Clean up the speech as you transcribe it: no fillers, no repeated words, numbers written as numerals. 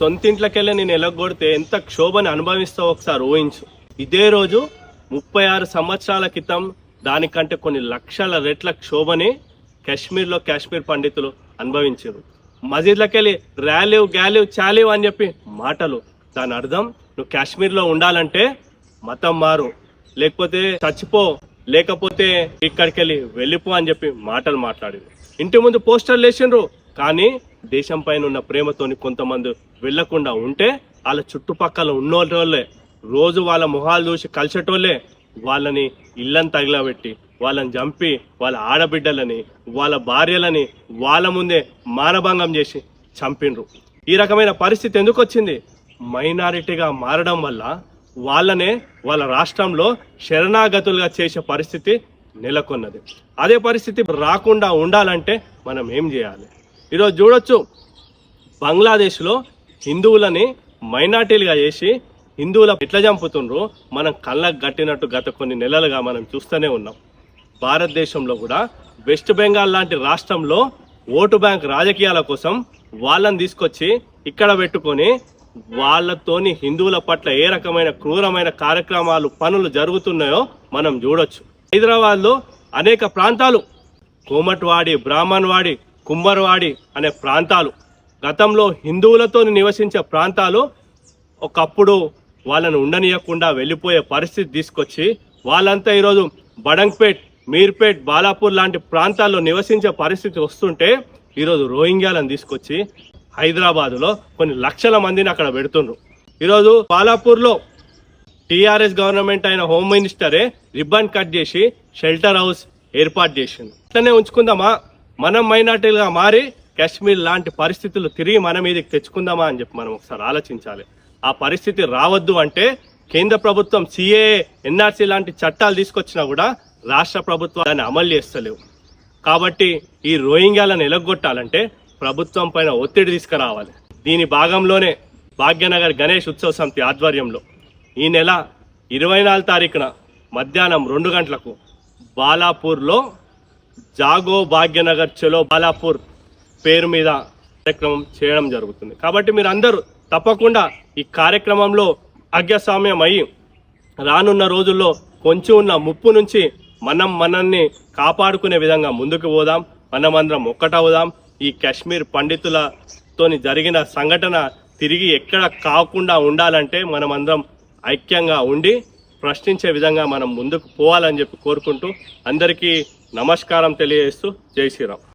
సొంతింట్లోకెళ్ళి నేను ఎలగొడితే ఎంత క్షోభని అనుభవిస్తావో ఒకసారి ఊహించు. ఇదే రోజు 36 సంవత్సరాల క్రితం దానికంటే కొన్ని లక్షల రెట్ల క్షోభని కాశ్మీర్ పండితులు అనుభవించారు. మసీద్లకెళ్ళి ర్యాలీవ్ గ్యాలీవ్ చాలీవ్ అని చెప్పి మాటలు. దాని అర్థం నువ్వు కాశ్మీర్లో ఉండాలంటే మతం మారు, లేకపోతే చచ్చిపో, లేకపోతే ఇక్కడికి వెళ్ళిపో అని చెప్పి మాటలు మాట్లాడింది. ఇంటి ముందు పోస్టర్లు వేసిండ్రు, కానీ దేశం పైన ఉన్న ప్రేమతోని కొంతమంది వెళ్లకుండా ఉంటే వాళ్ళ చుట్టుపక్కల ఉన్నోళ్ళే రోజు వాళ్ళ మొహాలు చూసి కలిసేటోళ్ళే వాళ్ళని ఇళ్ళని తగిలబెట్టి, వాళ్ళని చంపి, వాళ్ళ ఆడబిడ్డలని, వాళ్ళ భార్యలని వాళ్ళ ముందే మానభంగం చేసి చంపిండ్రు. ఈ రకమైన పరిస్థితి ఎందుకు వచ్చింది? మైనారిటీగా మారడం వల్ల వాళ్ళనే వాళ్ళ రాష్ట్రంలో శరణాగతులుగా చేసే పరిస్థితి నెలకొన్నది. అదే పరిస్థితి రాకుండా ఉండాలంటే మనం ఏం చేయాలి? ఈరోజు చూడొచ్చు, బంగ్లాదేశ్లో హిందువులని మైనారిటీలుగా చేసి హిందువుల ఎట్లా చంపుతుండ్రు మనం కళ్ళకు గట్టినట్టు గత కొన్ని నెలలుగా మనం చూస్తూనే ఉన్నాం. భారతదేశంలో కూడా వెస్ట్ బెంగాల్ లాంటి రాష్ట్రంలో ఓటు బ్యాంక్ రాజకీయాల కోసం వాళ్ళని తీసుకొచ్చి ఇక్కడ పెట్టుకొని వాళ్ళతోని హిందువుల పట్ల ఏ రకమైన క్రూరమైన కార్యక్రమాలు పనులు జరుగుతున్నాయో మనం చూడొచ్చు. హైదరాబాద్లో అనేక ప్రాంతాలు, కోమట్వాడి, బ్రాహ్మణ్వాడి, కుంభర్వాడి అనే ప్రాంతాలు, గతంలో హిందువులతో నివసించే ప్రాంతాలు ఒకప్పుడు వాళ్ళను ఉండనీయకుండా వెళ్ళిపోయే పరిస్థితి తీసుకొచ్చి వాళ్ళంతా ఈరోజు బడంగ్పేట్, మీర్పేట్, బాలాపూర్ లాంటి ప్రాంతాల్లో నివసించే పరిస్థితి వస్తుంటే ఈరోజు రోహింగ్యాలను తీసుకొచ్చి హైదరాబాదులో కొన్ని లక్షల మందిని అక్కడ పెడుతుండ్రు. ఈరోజు బాలాపూర్లో టీఆర్ఎస్ గవర్నమెంట్ అయిన హోమ్ మినిస్టరే రిబ్బన్ కట్ చేసి షెల్టర్ హౌస్ ఏర్పాటు చేసింది. అట్లనే ఉంచుకుందామా? మనం మైనార్టీలుగా మారి కాశ్మీర్ లాంటి పరిస్థితులు తిరిగి మన మీదకి తెచ్చుకుందామా అని చెప్పి మనం ఒకసారి ఆలోచించాలి. ఆ పరిస్థితి రావద్దు అంటే కేంద్ర ప్రభుత్వం సిఏఏ, ఎన్ఆర్సీ లాంటి చట్టాలు తీసుకొచ్చినా కూడా రాష్ట్ర ప్రభుత్వం దాన్ని అమలు చేస్తలేవు. కాబట్టి ఈ రోహింగ్యాలను ఎలగొట్టాలంటే ప్రభుత్వం పైన ఒత్తిడి తీసుకురావాలి. దీని భాగంలోనే భాగ్యనగర్ గణేష్ ఉత్సవ సమితి ఆధ్వర్యంలో ఈ నెల 24 తారీఖున మధ్యాహ్నం 2 గంటలకు బాలాపూర్లో జాగో భాగ్యనగర్ చలో బాలాపూర్ పేరు మీద కార్యక్రమం చేయడం జరుగుతుంది. కాబట్టి మీరు అందరూ తప్పకుండా ఈ కార్యక్రమంలో భాగస్వామ్యం అయ్యి రానున్న రోజుల్లో కొంచెం ఉన్న ముప్పు నుంచి మనల్ని కాపాడుకునే విధంగా ముందుకు పోదాం. మనమందరం ఒక్కటవుదాం. ఈ కాశ్మీర్ పండితులతోని జరిగిన సంఘటన తిరిగి ఎక్కడ కాకుండా ఉండాలంటే మనమందరం ఐక్యంగా ఉండి ప్రశ్నించే విధంగా మనం ముందుకు పోవాలని చెప్పి కోరుకుంటూ అందరికీ నమస్కారం తెలియజేస్తూ జై శ్రీరామ్.